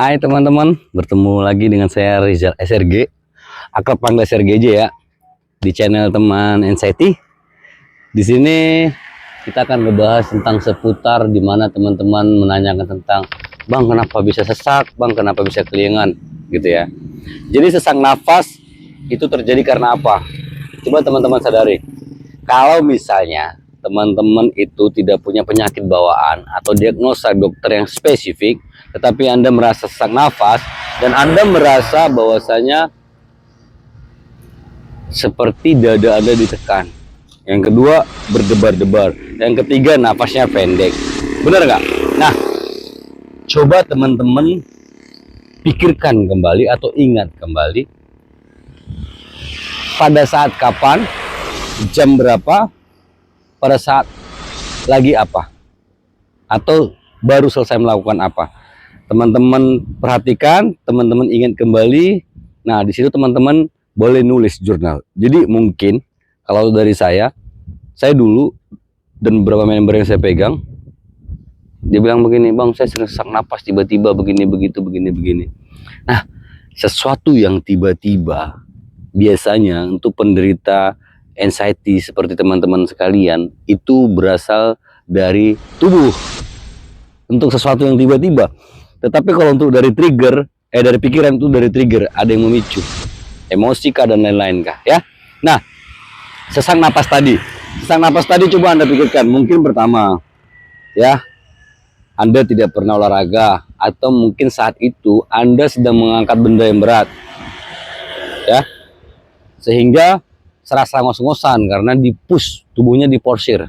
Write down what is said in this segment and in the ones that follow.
Hai teman-teman, bertemu lagi dengan saya Rizal SRG, akrab panggil SRG aja ya, di channel teman Anxiety. Di sini kita akan ngebahas tentang seputar di mana teman-teman menanyakan tentang, Bang kenapa bisa sesak, Bang kenapa bisa kelingan, gitu ya. Jadi sesak nafas itu terjadi karena apa? Coba teman-teman sadari, kalau misalnya teman-teman itu tidak punya penyakit bawaan atau diagnosa dokter yang spesifik, tetapi Anda merasa sesak nafas dan Anda merasa bahwasanya seperti dada Anda ditekan. Yang kedua, berdebar-debar. Yang ketiga, nafasnya pendek. Benar nggak? Nah, coba teman-teman pikirkan kembali atau ingat kembali pada saat kapan, jam berapa, pada saat lagi apa, atau baru selesai melakukan apa. Teman-teman perhatikan, teman-teman ingat kembali. Nah, di situ teman-teman boleh nulis jurnal. Jadi mungkin kalau dari saya dulu dan beberapa member yang saya pegang, dia bilang begini, Bang, saya sering sesak napas tiba-tiba begini begitu begini. Nah, sesuatu yang tiba-tiba biasanya untuk penderita anxiety seperti teman-teman sekalian itu berasal dari tubuh, untuk sesuatu yang tiba-tiba. Tetapi kalau untuk dari trigger, dari pikiran itu dari trigger, ada yang memicu, emosi kah dan lain-lain kah, ya. Nah, sesak napas tadi coba Anda pikirkan. Mungkin pertama, ya, Anda tidak pernah olahraga, atau mungkin saat itu Anda sedang mengangkat benda yang berat, ya, sehingga serasa ngos-ngosan karena dipush, tubuhnya diporsir.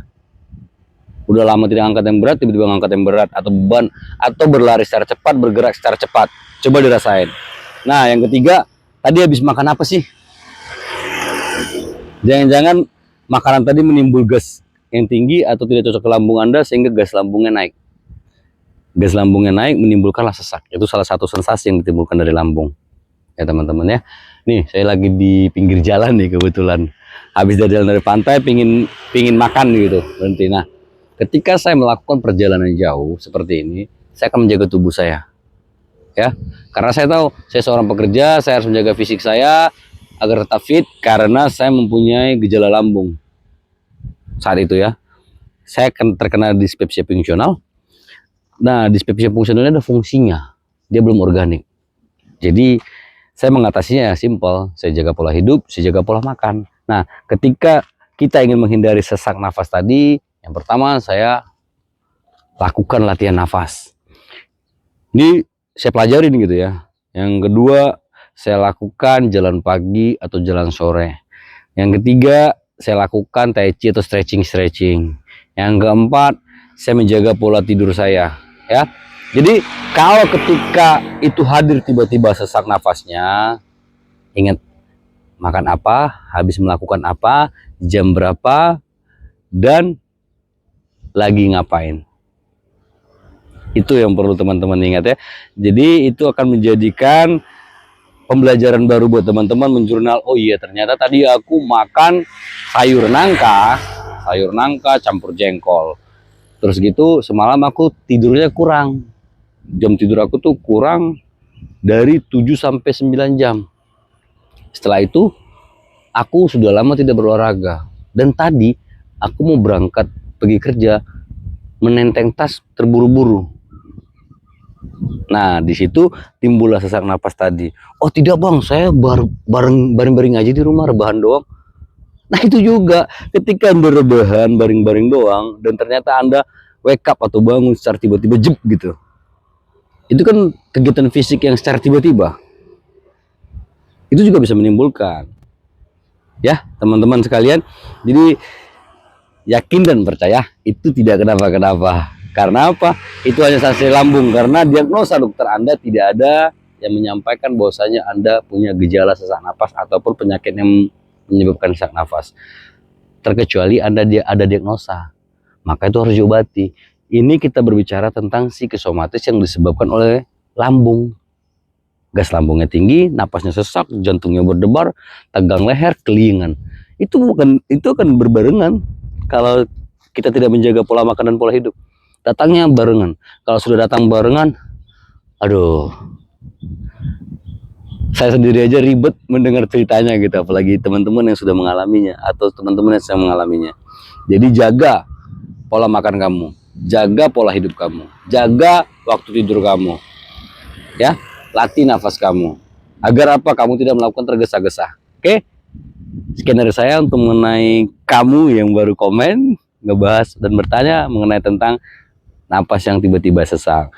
Udah lama tidak angkat yang berat, tiba-tiba ngangkat yang berat, atau beban, atau berlari secara cepat, bergerak secara cepat. Coba dirasain. Nah, yang ketiga, tadi habis makan apa sih? Jangan-jangan makanan tadi menimbul gas yang tinggi atau tidak cocok ke lambung Anda sehingga gas lambungnya naik. Gas lambungnya naik menimbulkanlah sesak. Itu salah satu sensasi yang ditimbulkan dari lambung. Ya teman-teman ya. Nih, saya lagi di pinggir jalan nih kebetulan. Habis dari jalan dari pantai, pingin makan gitu. Berhenti. Nah, ketika saya melakukan perjalanan jauh seperti ini, saya akan menjaga tubuh saya, ya, karena saya tahu saya seorang pekerja, saya harus menjaga fisik saya agar tetap fit karena saya mempunyai gejala lambung saat itu, ya. Saya akan terkena dispepsia fungsional. Nah, dispepsia fungsional ini ada fungsinya, dia belum organik. Jadi saya mengatasinya ya simpel, saya jaga pola hidup, saya jaga pola makan. Nah, ketika kita ingin menghindari sesak nafas tadi, yang pertama saya lakukan latihan nafas. Ini saya pelajarin gitu ya. Yang kedua, saya lakukan jalan pagi atau jalan sore. Yang ketiga, saya lakukan tai chi atau stretching. Yang keempat, saya menjaga pola tidur saya, ya. Jadi kalau ketika itu hadir tiba-tiba sesak nafasnya, ingat makan apa, habis melakukan apa, jam berapa, dan lagi ngapain. Itu yang perlu teman-teman ingat, ya. Jadi itu akan menjadikan pembelajaran baru buat teman-teman menjurnal. Oh iya, ternyata tadi aku makan sayur nangka campur jengkol. Terus gitu semalam aku tidurnya kurang. Jam tidur aku tuh kurang dari 7 sampai 9 jam. Setelah itu aku sudah lama tidak berolahraga. Dan tadi aku mau berangkat pergi kerja, menenteng tas terburu-buru. Nah, di situ timbullah sesak napas tadi. Oh tidak Bang, saya baring-baring aja di rumah, rebahan doang. Nah itu juga, ketika Anda rebahan, baring-baring doang, dan ternyata Anda wake up atau bangun secara tiba-tiba jep gitu. Itu kan kegiatan fisik yang secara tiba-tiba. Itu juga bisa menimbulkan. Ya teman-teman sekalian, jadi yakin dan percaya itu tidak kenapa-kenapa. Karena apa? Itu hanya sensasi lambung, karena diagnosa dokter Anda tidak ada yang menyampaikan bahwasanya Anda punya gejala sesak napas ataupun penyakit yang menyebabkan sesak nafas. Terkecuali Anda ada diagnosa, maka itu harus diobati. Ini kita berbicara tentang psikosomatis yang disebabkan oleh lambung. Gas lambungnya tinggi, napasnya sesak, jantungnya berdebar, tegang leher, kelingan. Itu akan berbarengan kalau kita tidak menjaga pola makan dan pola hidup. Datangnya barengan. Kalau sudah datang barengan, aduh, Saya sendiri aja ribet mendengar ceritanya gitu, apalagi teman-teman yang sudah mengalaminya atau teman-teman yang sedang mengalaminya. Jadi jaga pola makan kamu, jaga pola hidup kamu, jaga waktu tidur kamu, ya, latih nafas kamu. Agar apa? Kamu tidak melakukan tergesa-gesa. Oke? Sekian dari saya untuk mengenai kamu yang baru komen, ngebahas dan bertanya mengenai tentang napas yang tiba-tiba sesak.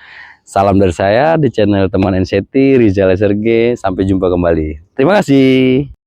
Salam dari saya di channel teman NCT, Rizal SRG. Sampai jumpa kembali. Terima kasih.